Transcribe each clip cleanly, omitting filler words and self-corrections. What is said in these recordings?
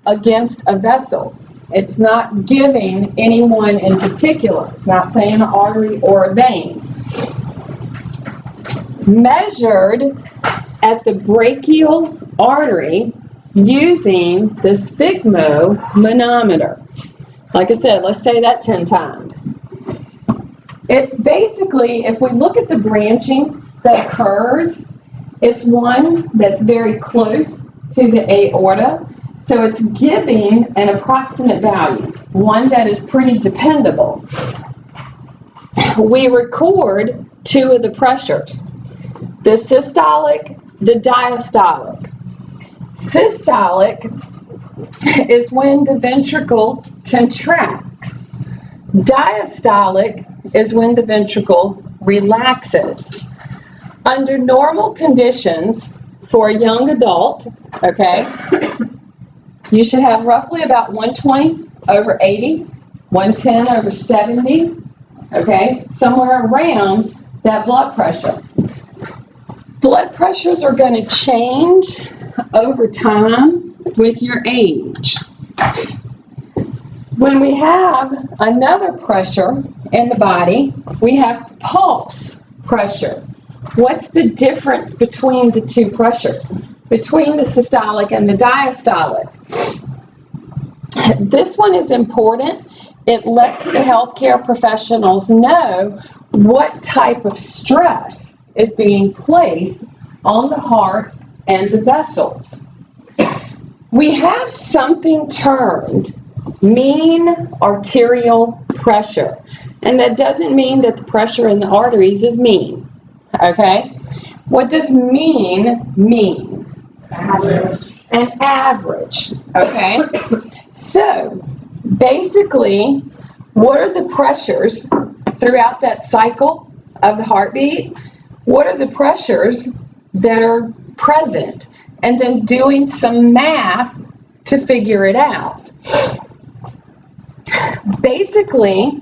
against a vessel. It's not giving anyone in particular. It's not saying an artery or a vein. Measured at the brachial artery using the sphygmomanometer. Like I said, let's say that 10 times. It's basically, if we look at the branching that occurs, it's one that's very close to the aorta, so it's giving an approximate value, one that is pretty dependable. We record two of the pressures, the systolic, the diastolic. Systolic is when the ventricle contracts. Diastolic is when the ventricle relaxes. Under normal conditions for a young adult, okay, you should have roughly about 120 over 80, 110 over 70, okay, somewhere around that blood pressure. Blood pressures are going to change over time with your age. When we have another pressure in the body, we have pulse pressure. What's the difference between the two pressures? Between the systolic and the diastolic? This one is important. It lets the healthcare professionals know what type of stress is being placed on the heart and the vessels. We have something termed mean arterial pressure, and that doesn't mean that the pressure in the arteries is mean, okay? What does mean mean? Average. An average, okay? So basically, what are the pressures throughout that cycle of the heartbeat? What are the pressures that are present? And then doing some math to figure it out. Basically,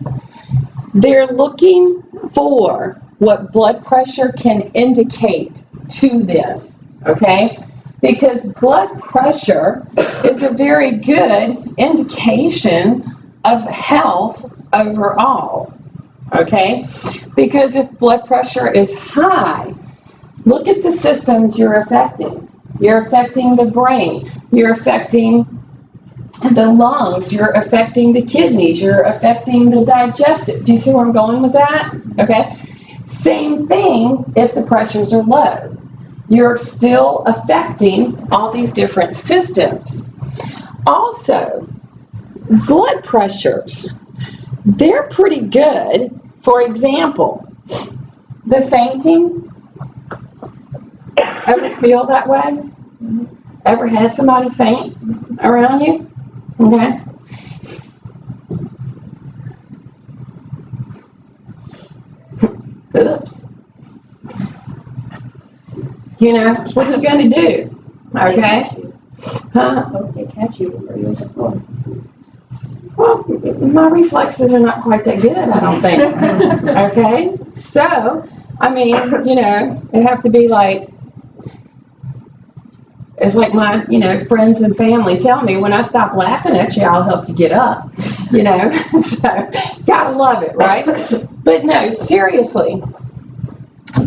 they're looking for what blood pressure can indicate to them, okay? Because blood pressure is a very good indication of health overall, okay? Because if blood pressure is high, look at the systems you're affecting. You're affecting the brain, you're affecting the lungs, you're affecting the kidneys, you're affecting the digestive. Do you see where I'm going with that? Okay. Same thing if the pressures are low. You're still affecting all these different systems. Also, blood pressures, they're pretty good. For example, the fainting. Ever feel that way? Ever had somebody faint around you? Okay. Oops. You know, what you gonna do? Okay? Huh? Hope they catch you before you hit the floor. Well, my reflexes are not quite that good, I don't think. Okay? So, I mean, you know, it have to be like, it's like my, you know, friends and family tell me, when I stop laughing at you, I'll help you get up, you know, so gotta love it, right? But no, seriously,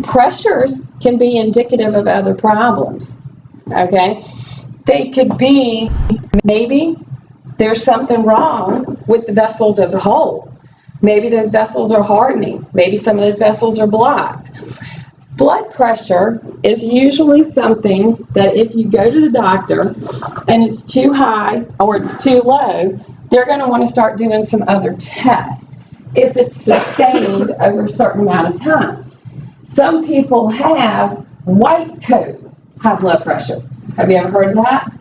pressures can be indicative of other problems, okay? They could be, maybe there's something wrong with the vessels as a whole. Maybe those vessels are hardening. Maybe some of those vessels are blocked. Blood pressure is usually something that if you go to the doctor and it's too high or it's too low, they're going to want to start doing some other tests if it's sustained over a certain amount of time. Some people have white coats high blood pressure. Have you ever heard of that?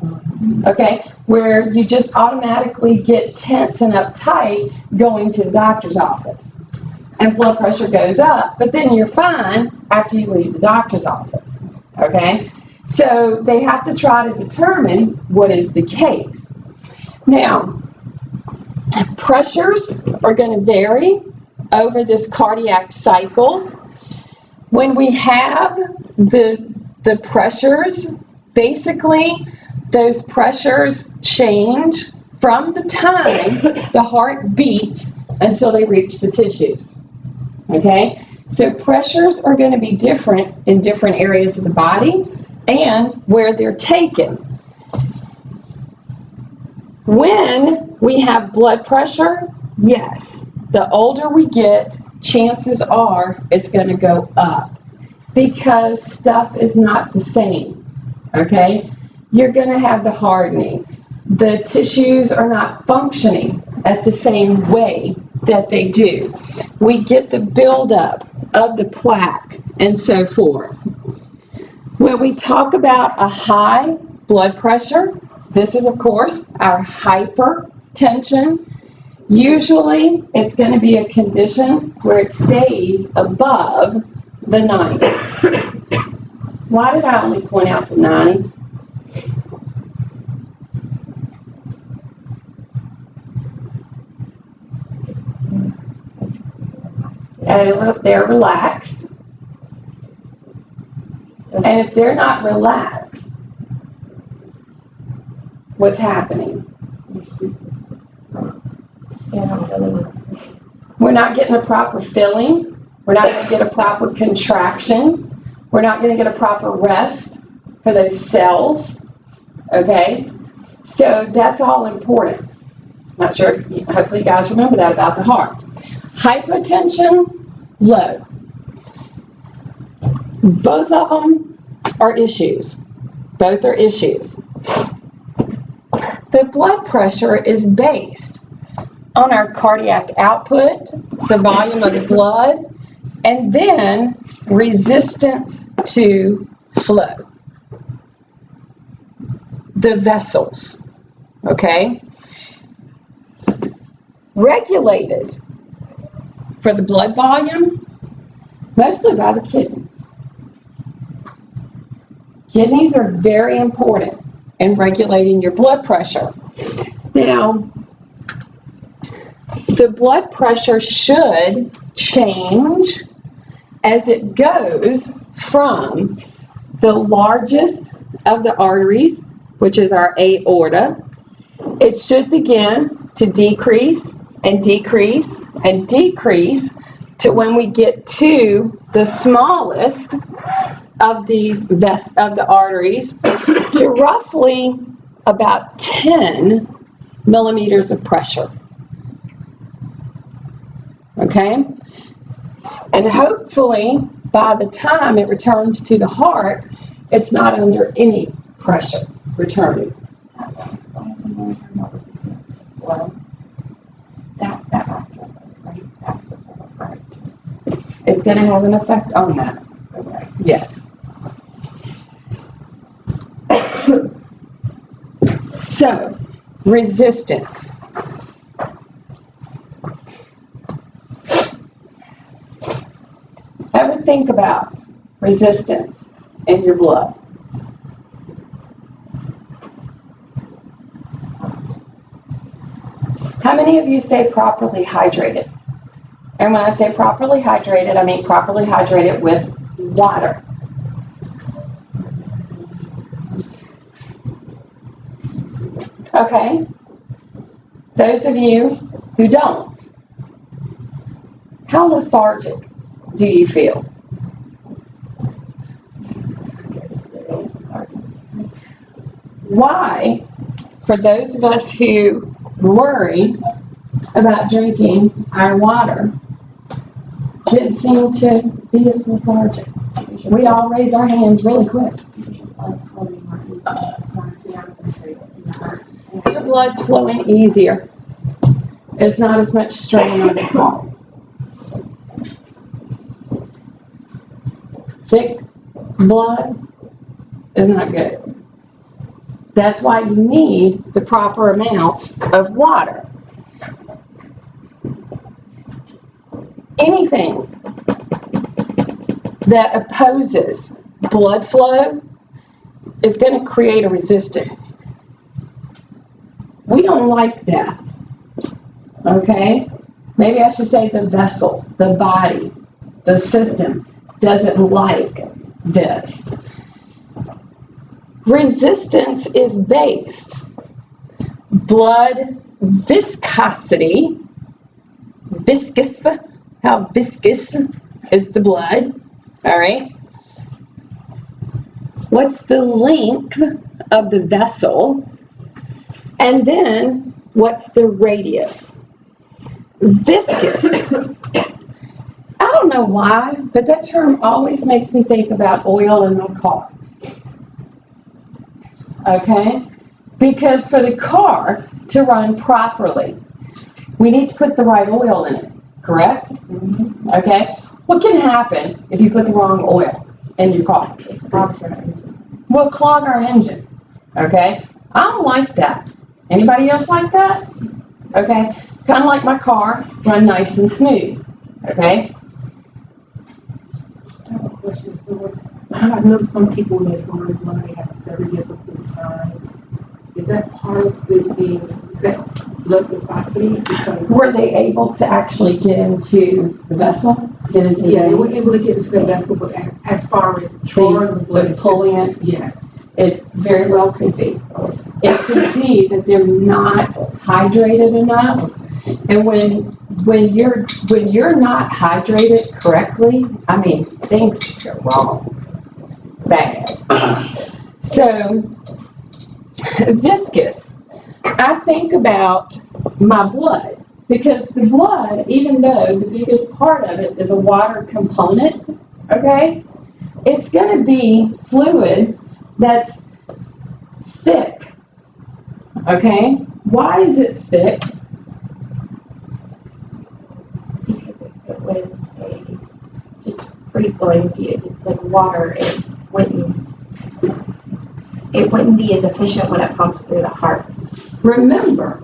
Okay, where you just automatically get tense and uptight going to the doctor's office. And blood pressure goes up, but then you're fine after you leave the doctor's office, okay? So they have to try to determine what is the case. Now, pressures are going to vary over this cardiac cycle. When we have the pressures, basically those pressures change from the time the heart beats until they reach the tissues. Okay? So pressures are going to be different in different areas of the body and where they're taken. When we have blood pressure, yes, the older we get, chances are it's going to go up because stuff is not the same, okay? You're going to have the hardening. The tissues are not functioning at the same way that they do. We get the buildup of the plaque and so forth. When we talk about a high blood pressure, this is, of course, our hypertension. Usually, it's going to be a condition where it stays above the 90. Why did I only point out the 90? They're relaxed. And if they're not relaxed, what's happening? We're not getting a proper filling. We're not going to get a proper contraction. We're not going to get a proper rest for those cells. Okay? So that's all important. Not sure, hopefully you guys remember that about the heart. Hypotension, low. Both of them are issues. Both are issues. The blood pressure is based on our cardiac output, the volume of the blood, and then resistance to flow. The vessels, okay? Regulated for the blood volume, mostly by the kidneys. Kidneys are very important in regulating your blood pressure. Now, the blood pressure should change as it goes from the largest of the arteries, which is our aorta. It should begin to decrease and decrease and decrease to when we get to the smallest of these of the arteries to roughly about 10 millimeters of pressure. Okay? And hopefully, by the time it returns to the heart, it's not under any pressure returning. Well, that's that after, right? That's before, right? It's going to have an effect on that. Okay. Yes. So, resistance. Ever think about resistance in your blood? How many of you stay properly hydrated? And when I say properly hydrated, I mean properly hydrated with water. Okay? Those of you who don't, how lethargic do you feel? Why, for those of us who worry about drinking our water, didn't seem to be as lethargic? We all raised our hands really quick. Your blood's flowing easier. It's not as much strain on the heart. Thick blood is not good. That's why you need the proper amount of water. Anything that opposes blood flow is going to create a resistance. We don't like that. Okay? Maybe I should say the vessels, the body, the system doesn't like this. Resistance is based. Blood viscosity, viscous, how viscous is the blood, all right? What's the length of the vessel? And then what's the radius? Viscous. I don't know why, but that term always makes me think about oil in my car. Okay? Because for the car to run properly, we need to put the right oil in it, correct? Mm-hmm. Okay? What can happen if you put the wrong oil in your car? We'll clog our engine, okay? I don't like that. Anybody else like that? Okay? Kind of like my car, run nice and smooth, okay? I have a question. So I know some people that go to blood have a very difficult time. Is that part of the thing? Is that blood viscosity? Because were they able to actually get into the vessel? Get into they were able to get into the vessel, but as far as drawing the blood, pulling it, yes. It very well could be. It could be that they're not hydrated enough, and when you're not hydrated correctly, I mean, things just go wrong, bad. So, viscous. I think about my blood, because the blood, even though the biggest part of it is a water component, okay, it's going to be fluid that's thick, okay? Why is it thick? Because if it was just free-flowing, if it's like water, it wouldn't be as efficient when it pumps through the heart. Remember,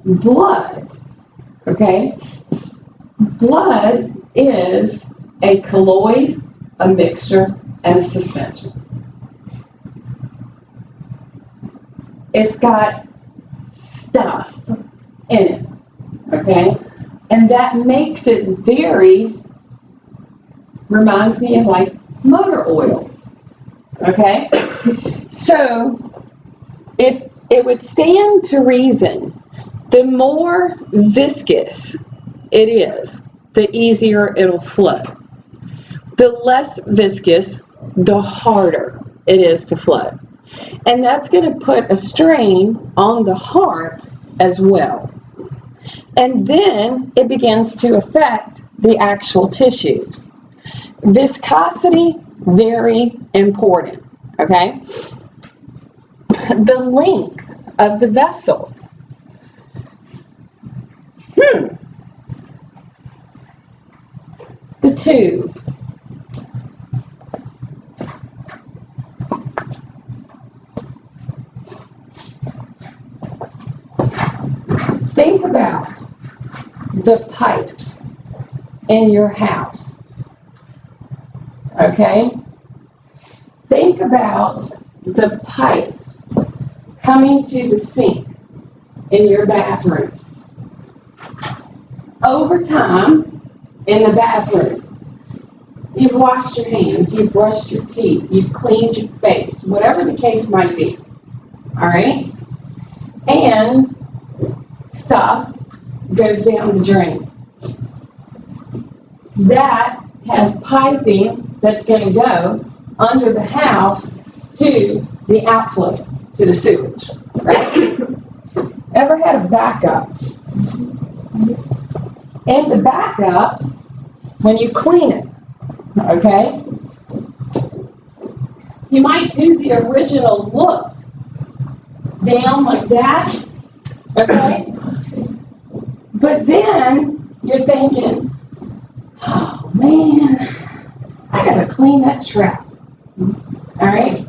blood, okay? Blood is a colloid, a mixture, and a suspension. It's got stuff in it, okay? And that makes it reminds me of like motor oil, okay? So, if it would stand to reason, the more viscous it is, the easier it'll flow. The less viscous, the harder it is to flow. And that's going to put a strain on the heart as well. And then it begins to affect the actual tissues. Viscosity, very important, okay? The length of the vessel. The tube. Think about the pipes in your house, okay? Think about the pipes coming to the sink in your bathroom. Over time, in the bathroom, you've washed your hands, you've brushed your teeth, you've cleaned your face, whatever the case might be, all right? And stuff goes down the drain. That has piping that's going to go under the house to the outflow, to the sewage, right? Ever had a backup? In the backup, when you clean it, okay, you might do the original look down like that, okay? But then you're thinking, oh man, I gotta clean that trap. All right?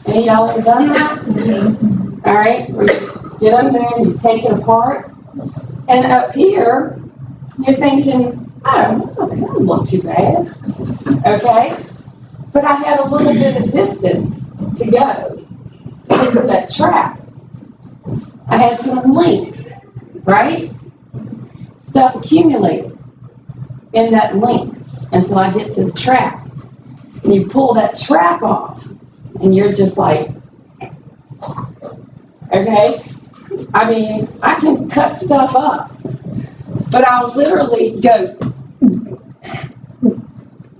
Any of y'all ever done that? All right? Where you get under there and you take it apart. And up here, you're thinking, oh, okay, that doesn't look too bad. Okay? But I had a little bit of distance to go to get to that trap. I had some length, right? Stuff accumulated in that length until I get to the trap. And you pull that trap off, and you're just like, okay? I mean, I can cut stuff up, but I'll literally go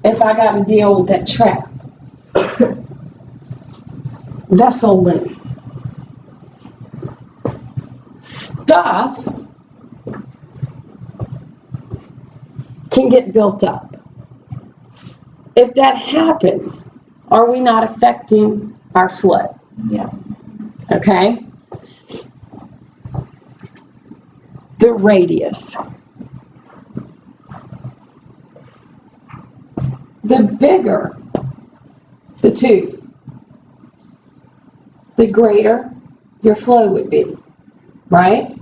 if I got to deal with that trap. Vessel length. Stuff can get built up. If that happens, are we not affecting our flow? Yes. Okay? The radius. The bigger the tube, the greater your flow would be, right?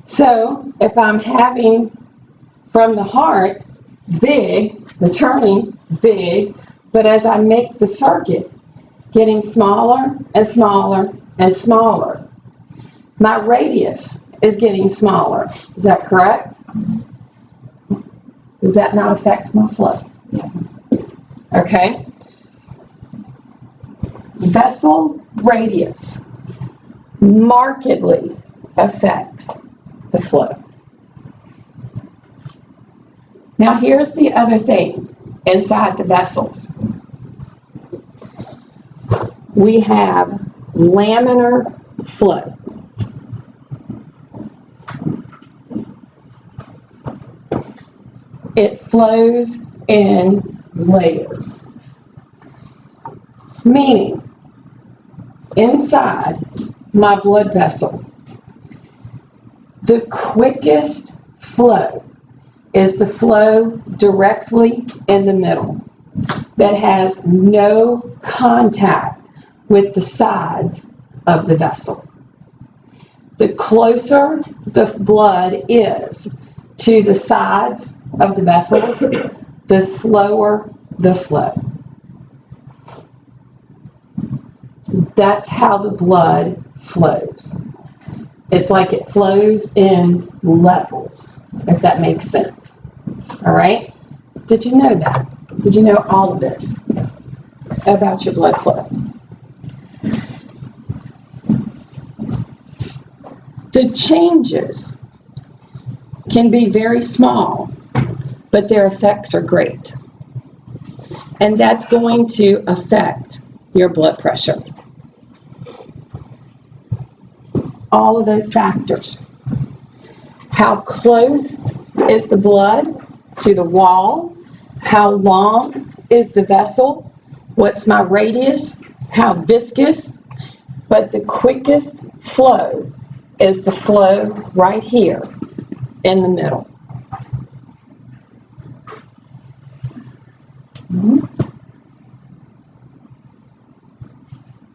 So if I'm having from the heart big, the turning big, but as I make the circuit getting smaller and smaller and smaller, my radius is getting smaller. Is that correct? Does that not affect my flow? Yes. Okay. Vessel radius markedly affects the flow. Now here's the other thing inside the vessels. We have laminar flow. It flows in layers, meaning inside my blood vessel, the quickest flow is the flow directly in the middle that has no contact with the sides of the vessel. The closer the blood is to the sides of the vessels, the slower the flow. That's how the blood flows. It's like it flows in levels, if that makes sense. All right? Did you know that? Did you know all of this about your blood flow? The changes can be very small, but their effects are great. And that's going to affect your blood pressure. All of those factors. How close is the blood to the wall? How long is the vessel? What's my radius? How viscous? But the quickest flow is the flow right here in the middle.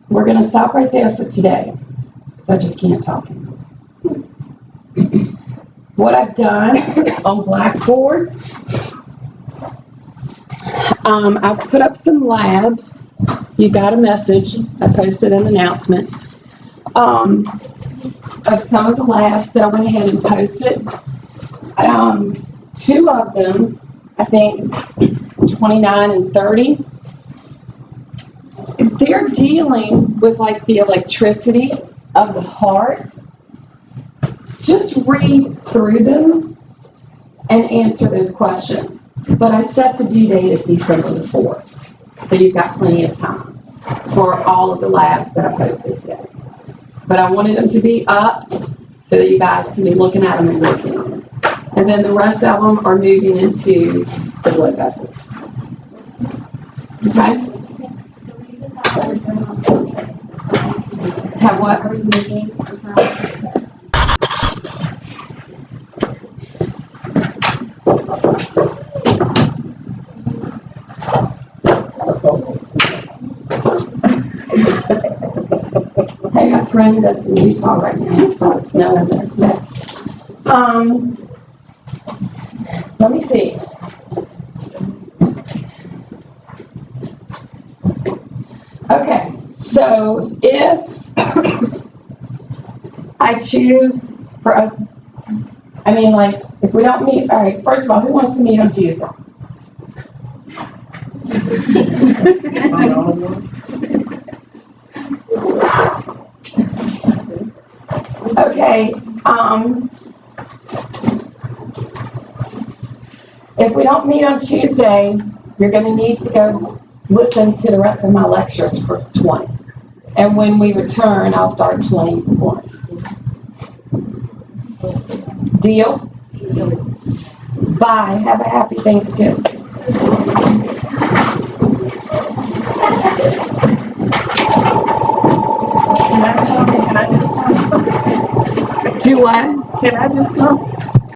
We're going to stop right there for today. I just can't talk anymore. What I've done on Blackboard, I've put up some labs. You got a message. I posted an announcement of some of the labs that I went ahead and posted. Two of them, I think 29 and 30, they're dealing with like the electricity of the heart. Just read through them and answer those questions. But I set the due date as December the 4th. So you've got plenty of time for all of the labs that I posted today. But I wanted them to be up so that you guys can be looking at them and working on them. And then the rest of them are moving into the blood vessels. Okay? Have what? Are we meeting? Hey, I got a friend that's in Utah right now. It's not snowing there today. Let me see. Okay, so if I choose for us, I mean, like, if we don't meet, all right, first of all, who wants to meet on Tuesday? Okay, if we don't meet on Tuesday, you're gonna need to go listen to the rest of my lectures for 20. And when we return, I'll start 21. Deal? Bye. Have a happy Thanksgiving. Can I just Do what? Can I just go?